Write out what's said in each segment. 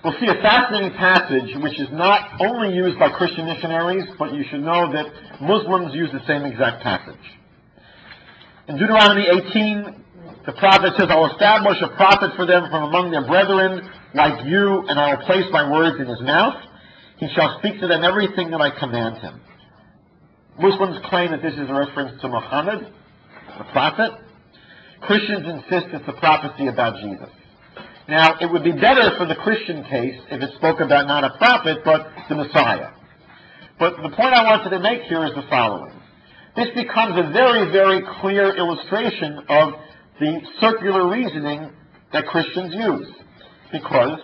we'll see a fascinating passage which is not only used by Christian missionaries, but you should know that Muslims use the same exact passage. In Deuteronomy 18, the prophet says, I will establish a prophet for them from among their brethren, like you, and I will place my words in his mouth. He shall speak to them everything that I command him. Muslims claim that this is a reference to Muhammad, the prophet. Christians insist it's a prophecy about Jesus. Now, it would be better for the Christian case if it spoke about not a prophet, but the Messiah. But the point I wanted to make here is the following. This becomes a very, very clear illustration of the circular reasoning that Christians use. Because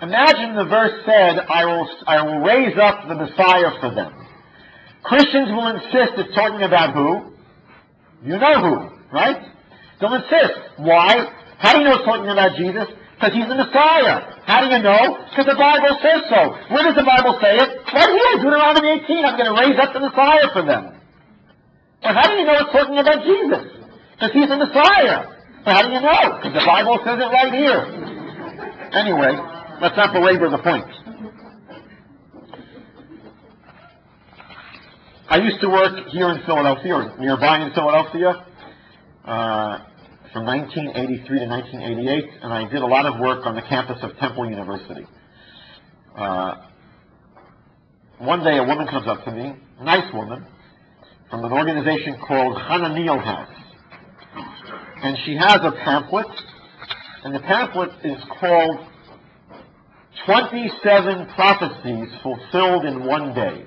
imagine the verse said, I will raise up the Messiah for them. Christians will insist it's talking about who? You know who, right? They'll insist. Why? How do you know it's talking about Jesus? Because he's the Messiah. How do you know? Because the Bible says so. Where does the Bible say it? Right here, Deuteronomy 18. I'm going to raise up the Messiah for them. Well, how do you know it's talking about Jesus? Because he's the Messiah. Well, how do you know? Because the Bible says it right here. Anyway, let's not belabor the point. I used to work here in Philadelphia, or nearby in Philadelphia, from 1983 to 1988, and I did a lot of work on the campus of Temple University. One day a woman comes up to me, a nice woman, from an organization called Hananiel House. And she has a pamphlet, and the pamphlet is called 27 Prophecies Fulfilled in One Day.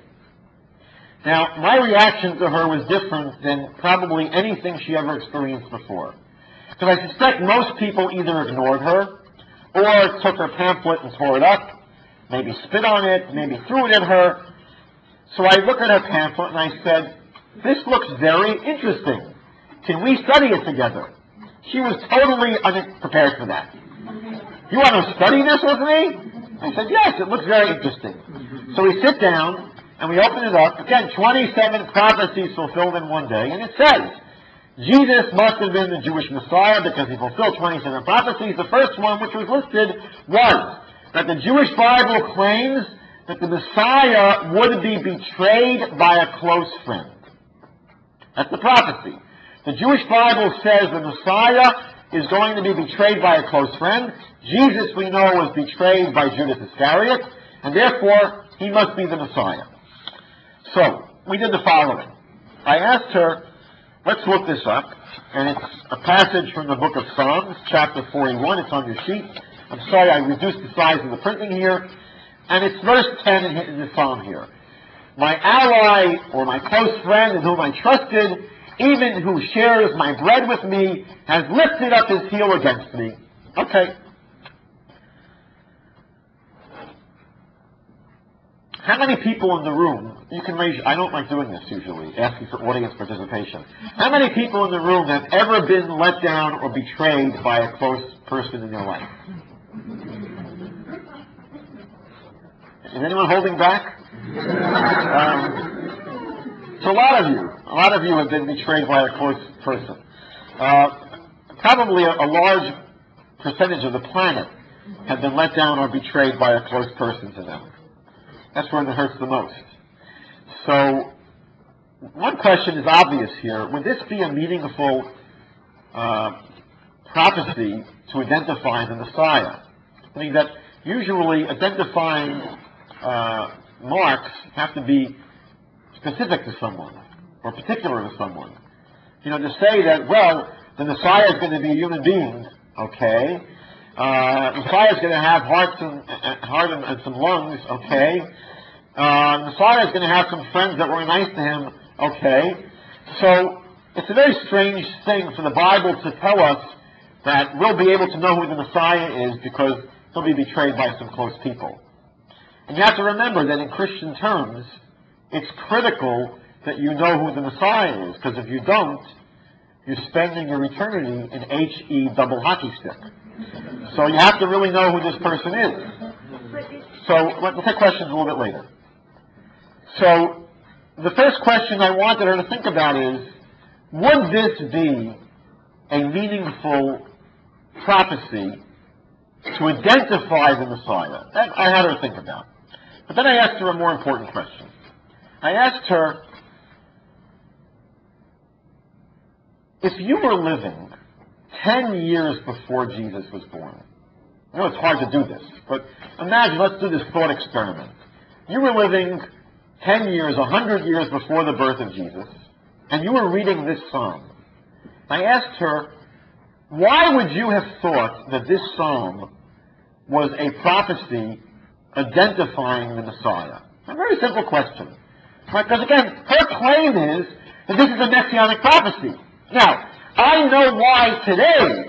Now, my reaction to her was different than probably anything she ever experienced before. Because I suspect most people either ignored her, or took her pamphlet and tore it up, maybe spit on it, maybe threw it at her. So I looked at her pamphlet and I said, this looks very interesting. Can we study it together? She was totally unprepared for that. You want to study this with me? I said, yes, it looks very interesting. So we sit down and we open it up. Again, 27 prophecies fulfilled in one day. And it says, Jesus must have been the Jewish Messiah because he fulfilled 27 prophecies. The first one, which was listed, was that the Jewish Bible claims that the Messiah would be betrayed by a close friend. That's the prophecy. The Jewish Bible says the Messiah is going to be betrayed by a close friend. Jesus, we know, was betrayed by Judas Iscariot, and therefore he must be the Messiah. So, we did the following. I asked her, let's look this up, and it's a passage from the book of Psalms, chapter 41. It's on your sheet. I'm sorry, I reduced the size of the printing here, and it's verse 10 in the psalm here. My ally, or my close friend in whom I trusted, even who shares my bread with me, has lifted up his heel against me. Okay. How many people in the room, you can raise, I don't like doing this usually, asking for audience participation. How many people in the room have ever been let down or betrayed by a close person in their life? Is anyone holding back? So a lot of you have been betrayed by a close person. Probably a large percentage of the planet have been let down or betrayed by a close person to them. That's when it hurts the most. So, one question is obvious here. Would this be a meaningful prophecy to identify the Messiah? I mean, that usually identifying marks have to be specific to someone, or particular to someone. You know, to say that, well, the Messiah is going to be a human being, okay. Messiah is going to have heart and some lungs, okay. Messiah is going to have some friends that were nice to him, okay. So, it's a very strange thing for the Bible to tell us that we'll be able to know who the Messiah is because he'll be betrayed by some close people. And you have to remember that in Christian terms, it's critical that you know who the Messiah is, because if you don't, you're spending your eternity in H-E double hockey stick. So you have to really know who this person is. So we'll take questions a little bit later. So the first question I wanted her to think about is, would this be a meaningful prophecy to identify the Messiah. That I had her think about. But then I asked her a more important question. I asked her, if you were living 10 years before Jesus was born, I know it's hard to do this, but imagine, let's do this thought experiment. You were living 10 years, 100 years before the birth of Jesus, and you were reading this psalm. I asked her, why would you have thought that this psalm was a prophecy identifying the Messiah? A very simple question. Because again, her claim is that this is a messianic prophecy. Now, I know why today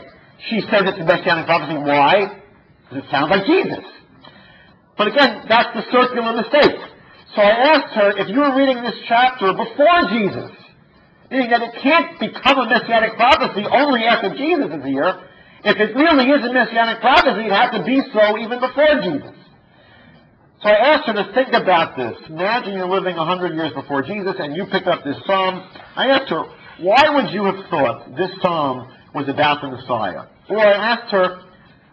she says it's a messianic prophecy. Why? Because it sounds like Jesus. But again, that's the circular mistake. So I asked her, if you were reading this chapter before Jesus, meaning that it can't become a messianic prophecy only after Jesus is here, if it really is a messianic prophecy, it has to be so even before Jesus. So I asked her to think about this. Imagine you're living 100 years before Jesus and you pick up this psalm. I asked her, why would you have thought this psalm was about the Messiah? Or I asked her,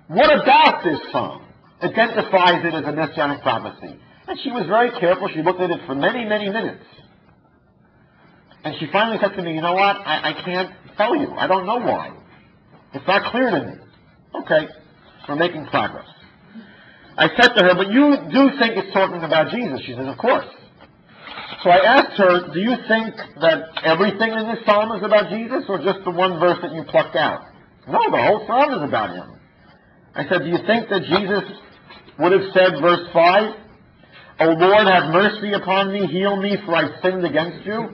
what about this psalm identifies it as a messianic prophecy? And she was very careful. She looked at it for many, many minutes. And she finally said to me, you know what? I can't tell you. I don't know why. It's not clear to me. Okay, we're making progress. I said to her, but you do think it's talking about Jesus? She says, of course. So I asked her, do you think that everything in this psalm is about Jesus, or just the one verse that you plucked out? No, the whole psalm is about him. I said, do you think that Jesus would have said, verse 5, O Lord, have mercy upon me, heal me, for I sinned against you?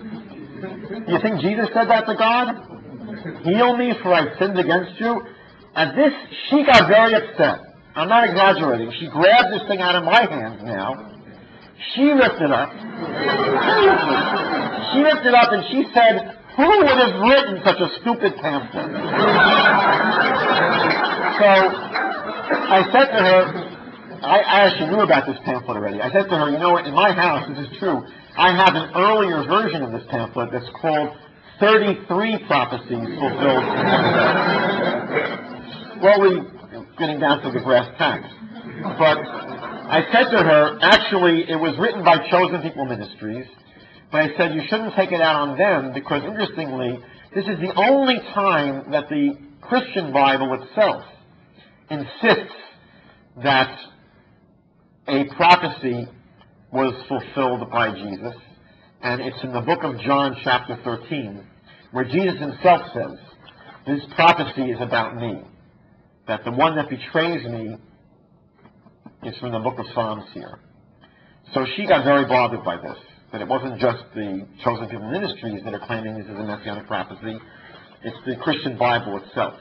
Do you think Jesus said that to God? Heal me, for I sinned against you? At this, she got very upset. I'm not exaggerating. She grabbed this thing out of my hands now. She ripped it up. She ripped it up and she said, who would have written such a stupid pamphlet? So I said to her, I actually knew about this pamphlet already. I said to her, you know what, in my house, this is true, I have an earlier version of this pamphlet that's called 33 Prophecies Fulfilled. Well, we're getting down to the brass tacks. But I said to her, actually, it was written by Chosen People Ministries, but I said you shouldn't take it out on them because, interestingly, this is the only time that the Christian Bible itself insists that a prophecy was fulfilled by Jesus, and it's in the book of John, chapter 13, where Jesus himself says, this prophecy is about me, that the one that betrays me is from the book of Psalms here. So she got very bothered by this, that it wasn't just the Chosen People Ministries that are claiming this is a messianic prophecy, it's the Christian Bible itself.